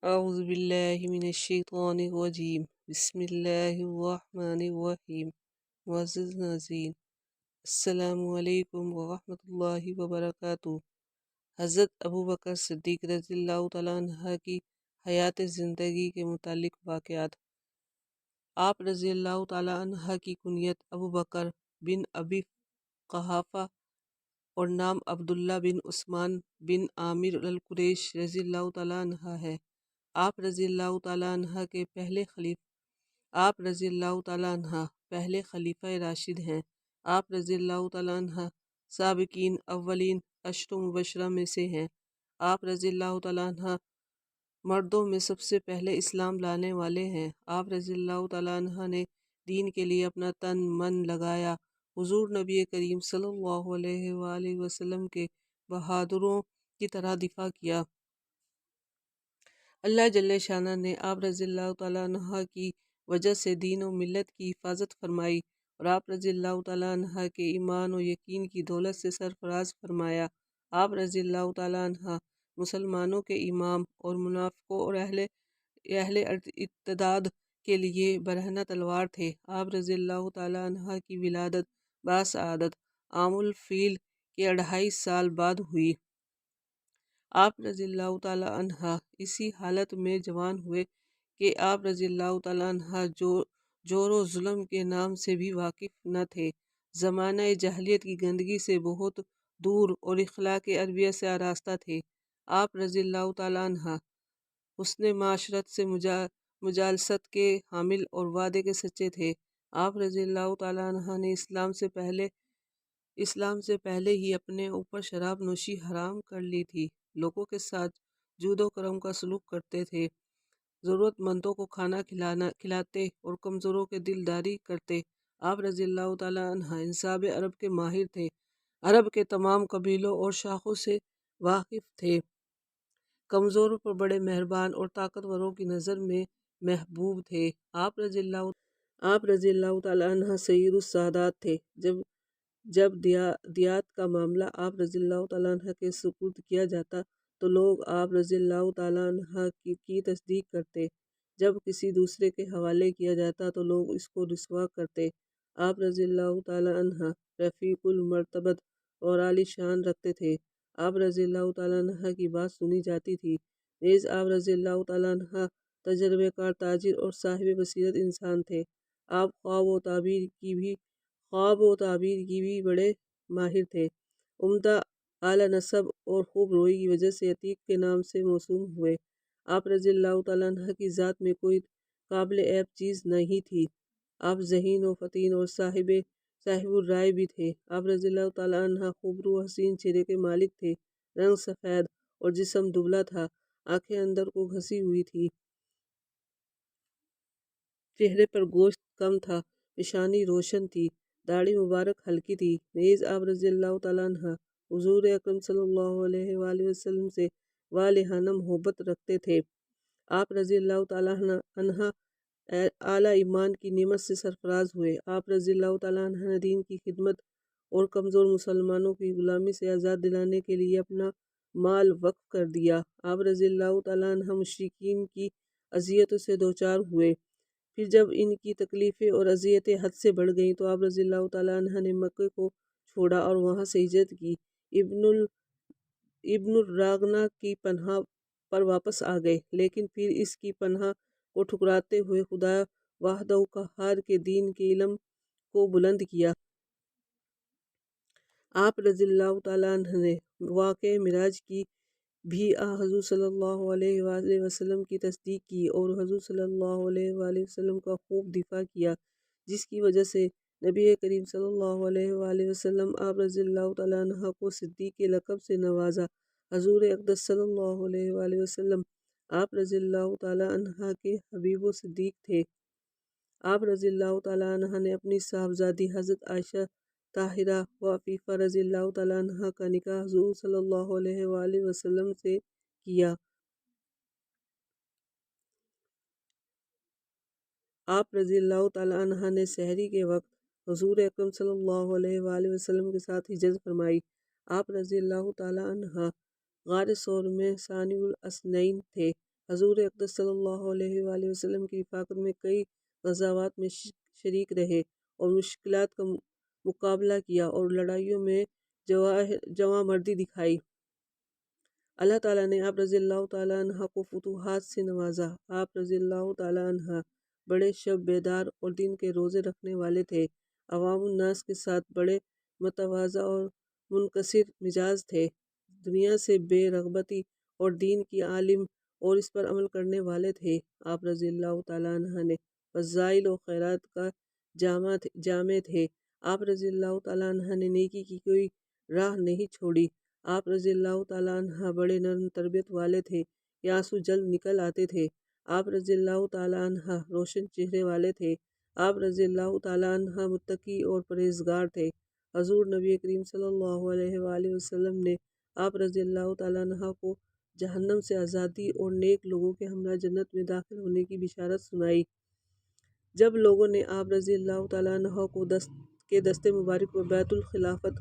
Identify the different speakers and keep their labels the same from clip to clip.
Speaker 1: أعوذ بالله من الشیطان الرجیم بسم اللہ الرحمن الرحیم معزز ناظرین السلام علیکم ورحمۃ اللہ وبرکاتہ۔ حضرت ابوبکر صدیق رضی اللہ تعالیٰ عنہ کی حیات زندگی کے متعلق واقعات۔ آپ رضی اللہ تعالیٰ عنہ کی کنیت ابوبکر بن ابی قحافہ اور نام عبداللہ بن عثمان بن عامر القریش رضی اللہ تعالیٰ عنہ ہے۔ آپ رضی اللہ تعالیٰ عنہ کے پہلے خلیفہ راشد ہیں۔ آپ رضی اللہ تعالیٰ عنہ سابقین اولین عشر مبشرہ میں سے ہیں۔ آپ رضی اللہ تعالیٰ عنہ مردوں میں سب سے پہلے اسلام لانے والے ہیں۔ آپ رضی اللہ تعالیٰ عنہ نے دین کے لیے اپنا تن من لگایا۔ حضور نبی کریم صلی اللہ علیہ وآلہ وسلم کے بہادروں کی طرح دفاع کیا۔ اللہ جل شانہ نے آپ رضی اللہ تعالیٰ عنہ کی وجہ سے دین و ملت کی حفاظت فرمائی اور آپ رضی اللہ تعالیٰ عنہ کے ایمان و یقین کی دولت سے سرفراز فرمایا۔ آپ رضی اللہ تعالیٰ عنہ مسلمانوں کے امام اور منافقوں اور اہل ارتداد کے لیے برہنہ تلوار تھے۔ آپ رضی اللہ تعالیٰ عنہ کی ولادت باسعادت عام الفیل کے 2.5 سال بعد ہوئی۔ آپ رضی اللہ تعالیٰ عنہ اسی حالت میں جوان ہوئے کہ آپ رضی اللہ تعالیٰ عنہ جور و ظلم کے نام سے بھی واقف نہ تھے۔ زمانہ جاہلیت کی گندگی سے بہت دور اور اخلاق عربیہ سے آراستہ تھے۔ آپ رضی اللہ تعالیٰ عنہ حسن معاشرت سے مجالست کے حامل اور وعدے کے سچے تھے۔ آپ رضی اللہ تعالیٰ عنہ نے اسلام سے پہلے ہی اپنے اوپر شراب نوشی حرام کر لی تھی۔ لوگوں کے ساتھ جود و کرم کا سلوک کرتے تھے، ضرورت مندوں کو کھانا کھلاتے اور کمزوروں کے دلداری کرتے۔ آپ رضی اللہ تعالیٰ عنہ انصاب عرب کے ماہر تھے، عرب کے تمام قبیلوں اور شاخوں سے واقف تھے، کمزوروں پر بڑے مہربان اور طاقتوروں کی نظر میں محبوب تھے۔ آپ رضی اللہ تعالیٰ عنہ سید السادات تھے۔ جب دیات کا معاملہ آپ رضی اللہ تعالیٰ عنہ کے سپرد کیا جاتا تو لوگ آپ رضی اللہ تعالیٰ عنہ کی تصدیق کرتے، جب کسی دوسرے کے حوالے کیا جاتا تو لوگ اس کو رسوا کرتے۔ آپ رضی اللہ تعالیٰ عنہ رفیع المرتبت اور عالی شان رکھتے تھے۔ آپ رضی اللہ تعالیٰ عنہ کی بات سنی جاتی تھی۔ نیز آپ رضی اللہ تعالیٰ عنہ تجربہ کار تاجر اور صاحب بصیرت انسان تھے۔ آپ خواب و تعبیر کی بھی بڑے ماہر تھے۔ عمدہ اعلیٰ نسب اور خوب روئی کی وجہ سے عتیق کے نام سے موسوم ہوئے۔ آپ رضی اللہ تعالیٰ عنہ کی ذات میں کوئی قابل عیب چیز نہیں تھی۔ آپ ذہین و فطین اور صاحب الرائے بھی تھے۔ آپ رضی اللہ تعالیٰ عنہ خوبرو و حسین چہرے کے مالک تھے۔ رنگ سفید اور جسم دبلا تھا، آنکھیں اندر کو گھسی ہوئی تھی، چہرے پر گوشت کم تھا، پیشانی روشن تھی، داڑھی مبارک ہلکی تھی۔ نیز آپ رضی اللہ تعالیٰ عنہ حضور اکرم صلی اللہ علیہ وآلہ وسلم سے والہانہ محبت رکھتے تھے۔ آپ رضی اللہ تعالیٰ عنہ اعلیٰ ایمان کی نعمت سے سرفراز ہوئے۔ آپ رضی اللہ تعالیٰ عنہ نے دین کی خدمت اور کمزور مسلمانوں کی غلامی سے آزاد دلانے کے لیے اپنا مال وقف کر دیا۔ آپ رضی اللہ تعالیٰ عنہ مشرکین کی اذیتوں سے دوچار ہوئے۔ پھر جب ان کی تکلیفیں اور اذیتیں حد سے بڑھ گئیں تو آپ رضی اللہ تعالیٰ عنہ نے مکہ کو چھوڑا اور وہاں سے ہجرت کی۔ ابن الراغنہ کی پناہ پر واپس آ گئے، لیکن پھر اس کی پناہ کو ٹھکراتے ہوئے خدا وحدہ قہار کے دین کے علم کو بلند کیا۔ آپ رضی اللہ تعالیٰ عنہ نے واقعہ معراج کی بھی حضور صلی اللہ علیہ وآلہ وسلم کی تصدیق کی اور حضور صلی اللہ علیہ وآلہ وسلم کا خوب دفاع کیا، جس کی وجہ سے نبی کریم صلی اللہ علیہ وآلہ وسلم آپ رضی اللہ تعالیٰ عنہ کو صدیق کے لقب سے نوازا۔ حضور اقدس صلی اللہ علیہ وآلہ وسلم آپ رضی اللہ تعالیٰ عنہ کے حبیب و صدیق تھے۔ آپ رضی اللہ تعالیٰ عنہ نے اپنی صاحبزادی حضرت عائشہ طاہرہ و عفیفہ رضی اللہ تعالیٰ عنہ کا نکاح حضور صلی اللہ علیہ وآلہ وسلم سے کیا۔ آپ رضی اللہ تعالیٰ عنہ نے سحری کے وقت حضور اکرم صلی اللہ علیہ وآلہ وسلم کے ساتھ ہجرت فرمائی۔ آپ رضی اللہ تعالیٰ عنہ غار ثور میں ثانی الاثنین تھے۔ حضور اقدس صلی اللہ علیہ وآلہ وسلم کی رفاقت میں کئی غزوات میں شریک رہے اور مشکلات کا مقابلہ کیا اور لڑائیوں میں جواں مردی دکھائی۔ اللہ تعالیٰ نے آپ رضی اللہ تعالیٰ عنہ کو فتوحات سے نوازا۔ آپ رضی اللہ تعالیٰ عنہ بڑے شب بیدار اور دن کے روزے رکھنے والے تھے۔ عوام الناس کے ساتھ بڑے متواضع اور منکسر مزاج تھے۔ دنیا سے بے رغبتی اور دین کی عالم اور اس پر عمل کرنے والے تھے۔ آپ رضی اللہ تعالیٰ عنہ نے فضائل و خیرات کا جامع تھے۔ آپ رضی اللہ تعالیٰ عنہ نے نیکی کی کوئی راہ نہیں چھوڑی۔ آپ رضی اللہ تعالیٰ عنہ بڑے نرم تربیت والے تھے کہ آنسو جلد نکل آتے تھے۔ آپ رضی اللہ تعالیٰ عنہ روشن چہرے والے تھے۔ آپ رضی اللہ تعالیٰ عنہ متقی اور پرہیزگار تھے۔ حضور نبی کریم صلی اللہ علیہ وآلہ وسلم نے آپ رضی اللہ تعالیٰ عنہ کو جہنم سے آزادی اور نیک لوگوں کے ہمراہ جنت میں داخل ہونے کی بشارت سنائی۔ جب لوگوں نے آپ رضی اللہ تعالیٰ عنہ کو دست مبارک پر بیعت الخلافت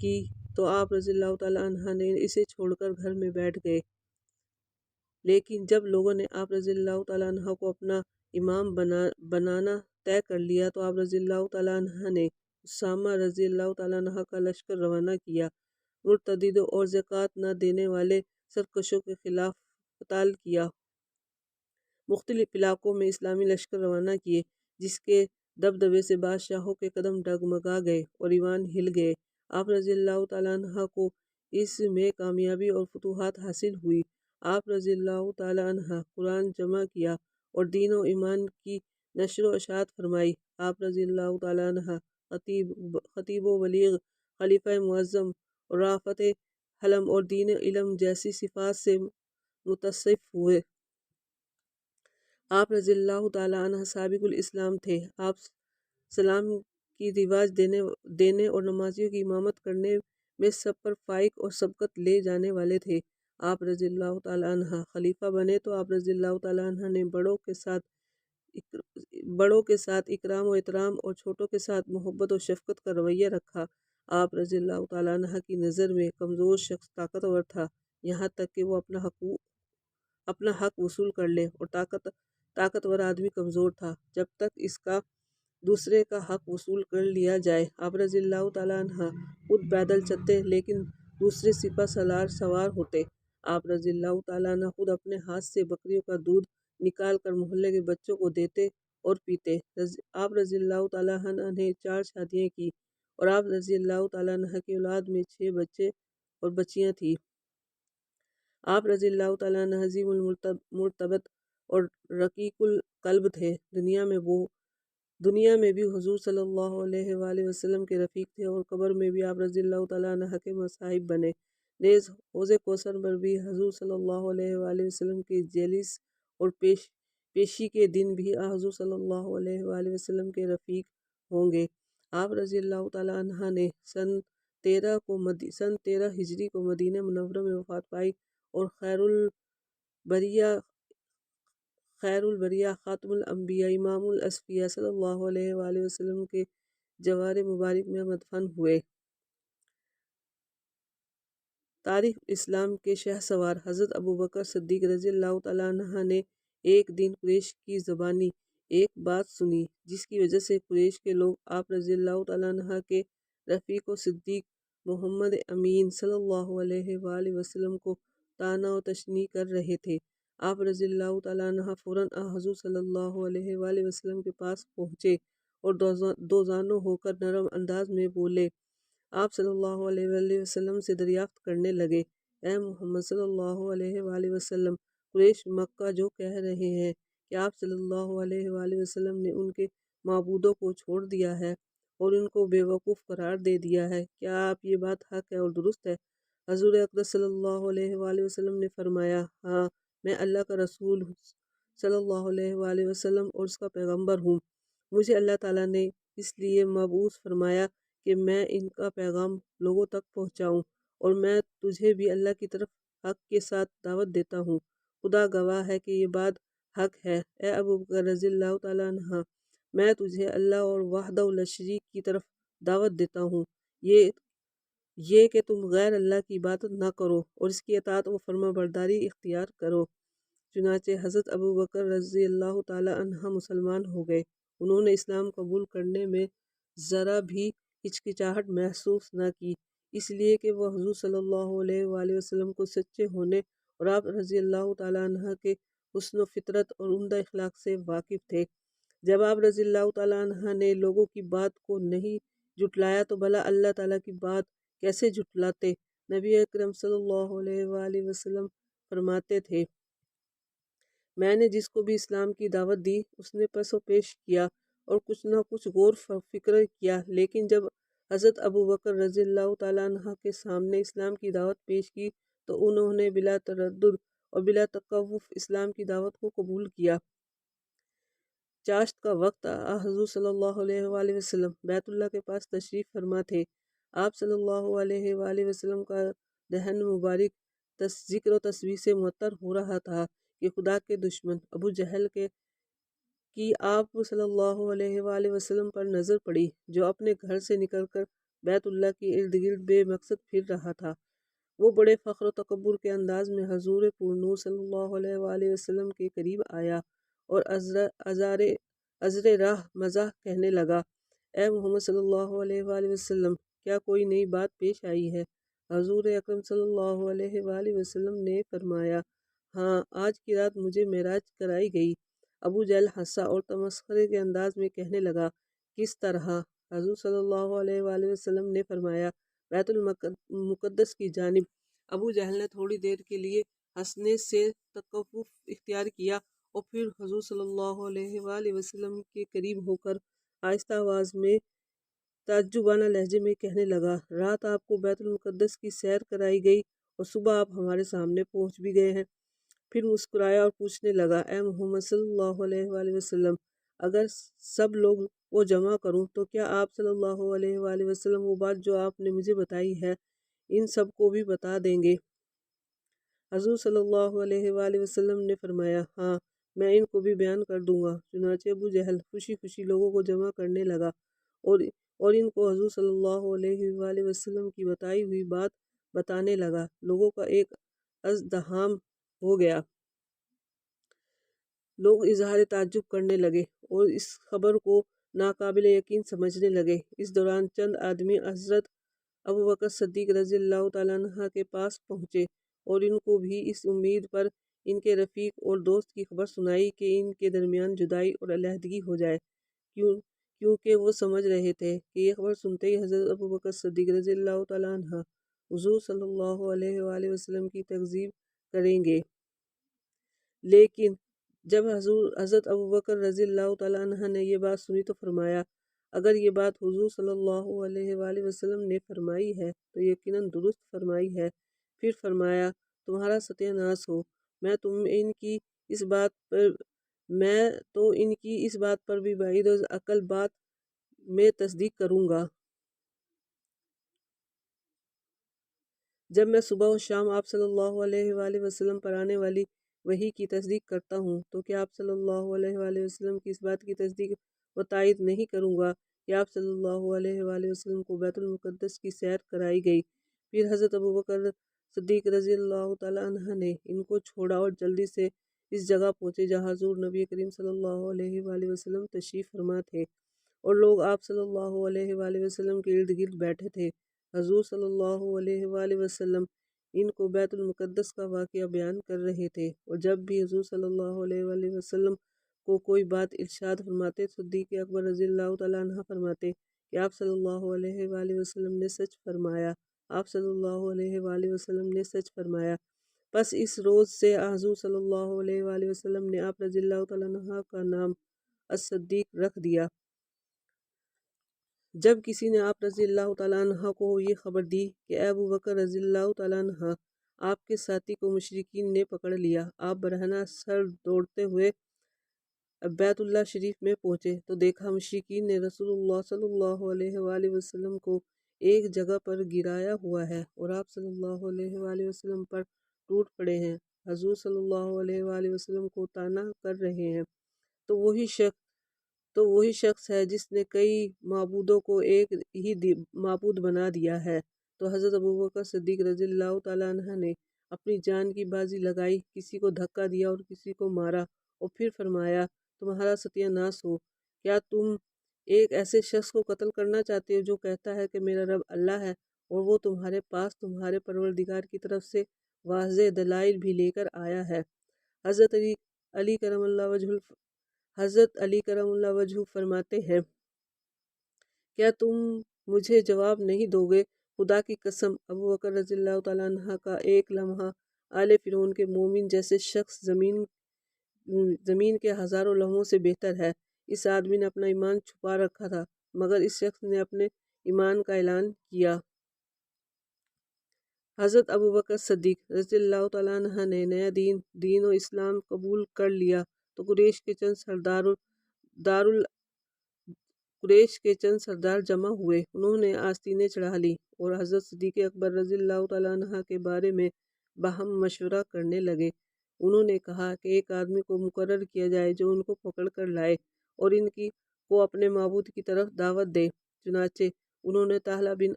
Speaker 1: کی تو آپ رضی اللہ تعالیٰ عنہ نے اسے چھوڑ کر گھر میں بیٹھ گئے۔ لیکن جب لوگوں نے آپ رضی اللہ تعالیٰ عنہ کو اپنا امام بنانا طے کر لیا تو آپ رضی اللہ تعالیٰ عنہ نے اسامہ رضی اللہ تعالیٰ عنہ کا لشکر روانہ کیا۔ مرتدوں اور زکوٰۃ نہ دینے والے سرکشوں کے خلاف قتال کیا۔ مختلف علاقوں میں اسلامی لشکر روانہ کیے جس کے دبدبے سے بادشاہوں کے قدم ڈگمگا گئے اور ایوان ہل گئے۔ آپ رضی اللہ تعالیٰ عنہ کو اس میں کامیابی اور فتوحات حاصل ہوئی۔ آپ رضی اللہ تعالیٰ عنہ قرآن جمع کیا اور دین و ایمان کی نشر و اشاعت فرمائی۔ آپ رضی اللہ تعالیٰ عنہ خطیب و بلیغ، خلیفہ معظم اور رافت حلم اور دین علم جیسی صفات سے متصف ہوئے۔ آپ رضی اللہ تعالیٰ عنہ سابق الاسلام تھے۔ آپ سلام کی رواج دینے اور نمازیوں کی امامت کرنے میں سب پر فائق اور سبقت لے جانے والے تھے۔ آپ رضی اللہ تعالیٰ عنہ خلیفہ بنے تو آپ رضی اللہ تعالیٰ عنہ نے بڑوں کے ساتھ اکرام و احترام اور چھوٹوں کے ساتھ محبت و شفقت کا رویہ رکھا۔ آپ رضی اللہ تعالیٰ عنہ کی نظر میں کمزور شخص طاقتور تھا، یہاں تک کہ وہ اپنا حق وصول کر لے، اور طاقتور آدمی کمزور تھا جب تک اس کا دوسرے کا حق وصول کر لیا جائے۔ آپ رضی اللہ تعالیٰ عنہ خود پیدل چلتے لیکن دوسرے سپہ سالار سوار ہوتے۔ آپ رضی اللہ تعالیٰ عنہ خود اپنے ہاتھ سے بکریوں کا دودھ نکال کر محلے کے بچوں کو دیتے اور پیتے۔ آپ رضی اللہ تعالیٰ عنہ نے 4 شادیاں کی اور آپ رضی اللہ تعالیٰ عنہ کی اولاد میں 6 بچے اور بچیاں تھیں۔ آپ رضی اللہ تعالیٰ عنہ عظیم المرتبت اور رقیق القلب تھے۔ دنیا میں بھی حضور صلی اللہ علیہ وآلہ وسلم کے رفیق تھے اور قبر میں بھی آپ رضی اللہ تعالیٰ عنہ کے مصاحب بنے۔ نیز حوض کوثر پر بھی حضور صلی اللہ علیہ وآلہ وسلم کے جلیس اور پیشی کے دن بھی حضور صلی اللہ علیہ وآلہ وسلم کے رفیق ہوں گے۔ آپ رضی اللہ تعالیٰ عنہ نے سن 13 ہجری کو مدینہ منورہ میں وفات پائی اور خیر البریہ خاتم الانبیاء امام الاصفیاء صلی اللہ علیہ وآلہ وسلم کے جوار مبارک میں مدفن ہوئے۔ تاریخ اسلام کے شہسوار حضرت ابوبکر صدیق رضی اللہ تعالیٰ عنہ نے ایک دن قریش کی زبانی ایک بات سنی جس کی وجہ سے قریش کے لوگ آپ رضی اللہ تعالیٰ عنہ کے رفیق و صدیق محمد امین صلی اللہ علیہ وآلہ وسلم کو طعنہ و تشنیع کر رہے تھے۔ آپ رضی اللہ تعالیٰ عنہ فوراً حضور صلی اللہ علیہ وآلہ وسلم کے پاس پہنچے اور دوزانوں ہو کر نرم انداز میں بولے۔ آپ صلی اللہ علیہ وآلہ وسلم سے دریافت کرنے لگے، اے محمد صلی اللہ علیہ وآلہ وسلم، قریش مکہ جو کہہ رہے ہیں کہ آپ صلی اللہ علیہ وآلہ وسلم نے ان کے معبودوں کو چھوڑ دیا ہے اور ان کو بے وقوف قرار دے دیا ہے، کیا آپ یہ بات حق ہے اور درست ہے؟ حضور اقدس صلی اللہ علیہ وآلہ وسلم نے فرمایا، ہاں، میں اللہ کا رسول صلی اللہ علیہ وآلہ وسلم اور اس کا پیغمبر ہوں۔ مجھے اللہ تعالیٰ نے اس لیے مبعوث فرمایا کہ میں ان کا پیغام لوگوں تک پہنچاؤں، اور میں تجھے بھی اللہ کی طرف حق کے ساتھ دعوت دیتا ہوں۔ خدا گواہ ہے کہ یہ بات حق ہے۔ اے ابوبکر رضی اللہ تعالیٰ عنہ، میں تجھے اللہ اور وحدہ لا شریک کی طرف دعوت دیتا ہوں، یہ کہ تم غیر اللہ کی عبادت نہ کرو اور اس کی اطاعت و فرما برداری اختیار کرو۔ چنانچہ حضرت ابو بکر رضی اللہ تعالی عنہ مسلمان ہو گئے۔ انہوں نے اسلام قبول کرنے میں ذرا بھی ہچکچاہٹ محسوس نہ کی، اس لیے کہ وہ حضور صلی اللہ علیہ وآلہ وسلم کو سچے ہونے اور آپ رضی اللہ تعالیٰ عنہ کے حسن و فطرت اور عمدہ اخلاق سے واقف تھے۔ جب آپ رضی اللہ تعالیٰ عنہ نے لوگوں کی بات کو نہیں جھٹلایا تو بھلا اللہ تعالیٰ کی بات کیسے جھٹلاتے؟ نبی اکرم صلی اللہ علیہ وآلہ وسلم فرماتے تھے، میں نے جس کو بھی اسلام کی دعوت دی اس نے پس و پیش کیا اور کچھ نہ کچھ غور فکر کیا، لیکن جب حضرت ابو بکر رضی اللہ تعالیٰ عنہ کے سامنے اسلام کی دعوت پیش کی تو انہوں نے بلا تردد اور بلا تکلف اسلام کی دعوت کو قبول کیا۔ چاشت کا وقت حضور صلی اللہ علیہ وآلہ وسلم بیت اللہ کے پاس تشریف فرما تھے۔ آپ صلی اللہ علیہ وآلہ وسلم کا دہن مبارک ذکر و تسبیح سے معطر ہو رہا تھا کہ خدا کے دشمن ابو جہل کی آپ صلی اللہ علیہ وآلہ وسلم پر نظر پڑی، جو اپنے گھر سے نکل کر بیت اللہ کے ارد گرد بے مقصد پھر رہا تھا۔ وہ بڑے فخر و تکبر کے انداز میں حضور پرنور صلی اللہ علیہ وآلہ وسلم کے قریب آیا اور عذر راہ مزاح کہنے لگا، اے محمد صلی اللہ علیہ وآلہ وسلم، کیا کوئی نئی بات پیش آئی ہے؟ حضور اکرم صلی اللہ علیہ وآلہ وسلم نے فرمایا، ہاں، آج کی رات مجھے معراج کرائی گئی۔ ابو جہل ہنسا اور تمسخرے کے انداز میں کہنے لگا، کس طرح؟ حضور صلی اللہ علیہ وآلہ وسلم نے فرمایا، بیت المقدس کی جانب۔ ابو جہل نے تھوڑی دیر کے لیے ہنسنے سے تکفف اختیار کیا اور پھر حضور صلی اللہ علیہ وآلہ وسلم کے قریب ہو کر آہستہ آواز میں تعجبانہ لہجے میں کہنے لگا، رات آپ کو بیت المقدس کی سیر کرائی گئی اور صبح آپ ہمارے سامنے پہنچ بھی گئے ہیں۔ پھر مسکرایا اور پوچھنے لگا، اے محمد صلی اللہ علیہ وآلہ وسلم، اگر سب لوگ کو جمع کروں تو کیا آپ صلی اللہ علیہ وآلہ وسلم وہ بات جو آپ نے مجھے بتائی ہے ان سب کو بھی بتا دیں گے؟ حضور صلی اللہ علیہ وآلہ وسلم نے فرمایا، ہاں، میں ان کو بھی بیان کر دوں گا۔ چنانچہ ابو جہل خوشی خوشی لوگوں کو جمع کرنے لگا اور ان کو حضور صلی اللہ علیہ وآلہ وسلم کی بتائی ہوئی بات بتانے لگا۔ لوگوں کا ایک ازدحام ہو گیا، لوگ اظہار تعجب کرنے لگے اور اس خبر کو ناقابل یقین سمجھنے لگے۔ اس دوران چند آدمی حضرت ابوبکر صدیق رضی اللہ تعالیٰ عنہ کے پاس پہنچے اور ان کو بھی اس امید پر ان کے رفیق اور دوست کی خبر سنائی کہ ان کے درمیان جدائی اور علیحدگی ہو جائے، کیونکہ وہ سمجھ رہے تھے کہ یہ خبر سنتے ہی حضرت ابوبکر صدیق رضی اللہ تعالیٰ عنہ حضور صلی اللہ علیہ وآلہ وسلم کی تکذیب کریں گے۔ لیکن جب حضرت ابوبکر رضی اللہ تعالیٰ عنہ نے یہ بات سنی تو فرمایا، اگر یہ بات حضور صلی اللہ علیہ وآلہ وسلم نے فرمائی ہے تو یقیناً درست فرمائی ہے۔ پھر فرمایا، تمہارا ستیہ ناس ہو، میں تو ان کی اس بات پر بھی بعید عقل بات میں تصدیق کروں گا۔ جب میں صبح و شام آپ صلی اللہ علیہ وآلہ وسلم پر آنے والی وحی کی تصدیق کرتا ہوں تو کیا آپ صلی اللہ علیہ وآلہ وسلم کی اس بات کی تصدیق و تائید نہیں کروں گا کہ آپ صلی اللہ علیہ وآلہ وسلم کو بیت المقدس کی سیر کرائی گئی؟ پھر حضرت ابوبکر صدیق رضی اللہ تعالیٰ عنہ نے ان کو چھوڑا اور جلدی سے اس جگہ پہنچے جہاں حضور نبی کریم صلی اللہ علیہ وآلہ وسلم تشریف فرما تھے اور لوگ آپ صلی اللہ علیہ وآلہ وسلم کے ارد گرد بیٹھے تھے۔ حضور صلی اللہ علیہ وآلہ وسلم ان کو بیت المقدس کا واقعہ بیان کر رہے تھے، اور جب بھی حضور صلی اللہ علیہ وآلہ وسلم کو کوئی بات ارشاد فرماتے صدیق اکبر رضی اللہ تعالیٰ عنہ فرماتے کہ آپ صلی اللہ علیہ وآلہ وسلم نے سچ فرمایا، آپ صلی اللہ علیہ وآلہ وسلم نے سچ فرمایا۔ پس اس روز سے حضور صلی اللہ علیہ وآلہ وسلم نے آپ رضی اللہ تعالیٰ عنہ کا نام الصدیق رکھ دیا۔ جب کسی نے آپ رضی اللہ تعالیٰ عنہ کو یہ خبر دی کہ اے ابوبکر رضی اللہ تعالیٰ عنہ، آپ کے ساتھی کو مشرکین نے پکڑ لیا، آپ برہنہ سر دوڑتے ہوئے بیت اللہ شریف میں پہنچے تو دیکھا مشرکین نے رسول اللہ صلی اللہ علیہ وآلہ وسلم کو ایک جگہ پر گرایا ہوا ہے اور آپ صلی اللہ علیہ وآلہ وسلم پر ٹوٹ پڑے ہیں، حضور صلی اللہ علیہ وآلہ وسلم کو طعنہ کر رہے ہیں، تو وہی شخص ہے جس نے کئی معبودوں کو ایک ہی معبود بنا دیا ہے۔ تو حضرت ابوبکر صدیق رضی اللہ تعالیٰ عنہ نے اپنی جان کی بازی لگائی، کسی کو دھکا دیا اور کسی کو مارا، اور پھر فرمایا تمہارا ستیہ ناش ہو۔ کیا تم ایک ایسے شخص کو قتل کرنا چاہتے ہو جو کہتا ہے کہ میرا رب اللہ ہے، اور وہ تمہارے پاس تمہارے پروردگار کی طرف سے واضح دلائل بھی لے کر آیا ہے۔ علی کرم اللہ وجہ حضرت علی کرم اللہ وجہ فرماتے ہیں، کیا تم مجھے جواب نہیں دو گے؟ خدا کی قسم، ابو بکر رضی اللہ تعالیٰ عنہ کا ایک لمحہ آل فرعون کے مومن جیسے شخص زمین کے ہزاروں لمحوں سے بہتر ہے۔ اس آدمی نے اپنا ایمان چھپا رکھا تھا، مگر اس شخص نے اپنے ایمان کا اعلان کیا۔ حضرت ابوبکر صدیق رضی اللہ تعالیٰ عنہ نے نیا دین و اسلام قبول کر لیا تو قریش کے چند سردار جمع ہوئے۔ انہوں نے آستینیں چڑھا لی اور حضرت صدیق اکبر رضی اللہ تعالیٰ عنہ کے بارے میں باہم مشورہ کرنے لگے۔ انہوں نے کہا کہ ایک آدمی کو مقرر کیا جائے جو ان کو پکڑ کر لائے اور ان کو اپنے معبود کی طرف دعوت دے۔ چنانچہ انہوں نے طلحہ بن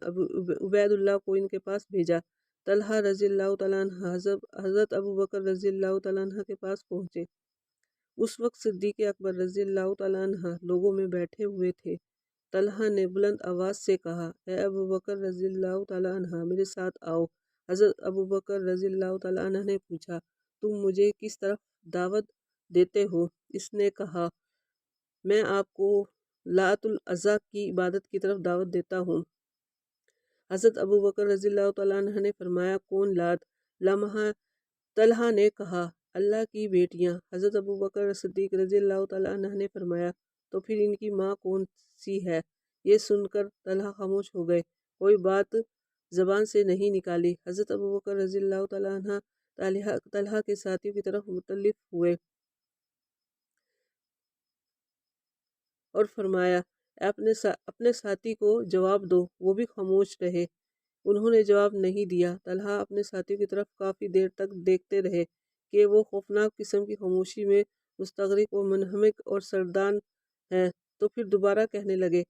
Speaker 1: عبید اللہ کو ان کے پاس بھیجا۔ طلحہ رضی اللہ تعالیٰ عنہ حضرت ابوبکر رضی اللہ تعالیٰ عنہ کے پاس پہنچے۔ اس وقت صدیق اکبر رضی اللہ تعالیٰ عنہ لوگوں میں بیٹھے ہوئے تھے۔ طلحہ نے بلند آواز سے کہا، اے ابوبکر رضی اللہ تعالیٰ عنہ، میرے ساتھ آؤ۔ حضرت ابوبکر رضی اللہ تعالیٰ عنہ نے پوچھا، تم مجھے کس طرف دعوت دیتے ہو؟ اس نے کہا، میں آپ کو لات العزیٰ کی عبادت کی طرف دعوت دیتا ہوں۔ حضرت ابوبکر رضی اللہ تعالیٰ عنہ نے فرمایا، کون لات؟ طلحہ نے کہا، اللہ کی بیٹیاں۔ حضرت ابوبکر صدیق رضی اللہ تعالیٰ عنہ نے فرمایا، تو پھر ان کی ماں کون سی ہے؟ یہ سن کر طلحہ خاموش ہو گئے، کوئی بات زبان سے نہیں نکالی۔ حضرت ابوبکر رضی اللہ تعالیٰ عنہ طلحہ کے ساتھیوں کی طرف متوجہ ہوئے اور فرمایا، اپنے ساتھی کو جواب دو۔ وہ بھی خاموش رہے، انہوں نے جواب نہیں دیا۔ طلحہ اپنے ساتھیوں کی طرف کافی دیر تک دیکھتے رہے کہ وہ خوفناک قسم کی خاموشی میں مستغرق و منہمک اور سردان ہیں، تو پھر دوبارہ کہنے لگے،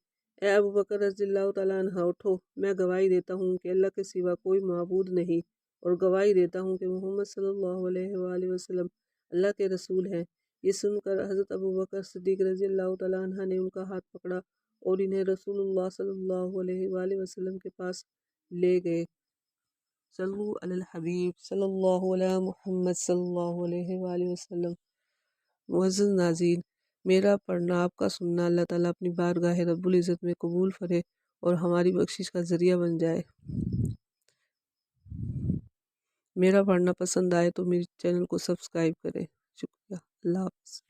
Speaker 1: اے ابوبکر رضی اللہ تعالیٰ عنہ، اٹھو، میں گواہی دیتا ہوں کہ اللہ کے سوا کوئی معبود نہیں، اور گواہی دیتا ہوں کہ محمد صلی اللہ علیہ وآلہ وسلم اللہ کے رسول ہیں۔ یہ سن کر حضرت ابوبکر صدیق رضی اللہ تعالیٰ عنہ نے ان کا ہاتھ پکڑا اور انہیں رسول اللہ صلی اللہ علیہ وآلہ وسلم کے پاس لے گئے۔ صلو علی الحبیب صلی اللہ علیہ محمد صلی اللہ علیہ وآلہ وسلم۔ معزز ناظرین، میرا پڑھنا، آپ کا سننا اللہ تعالیٰ اپنی بارگاہ رب العزت میں قبول کرے اور ہماری بخشش کا ذریعہ بن جائے۔ میرا پڑھنا پسند آئے تو میری چینل کو سبسکرائب کریں۔ شکریہ۔ اللہ حافظ۔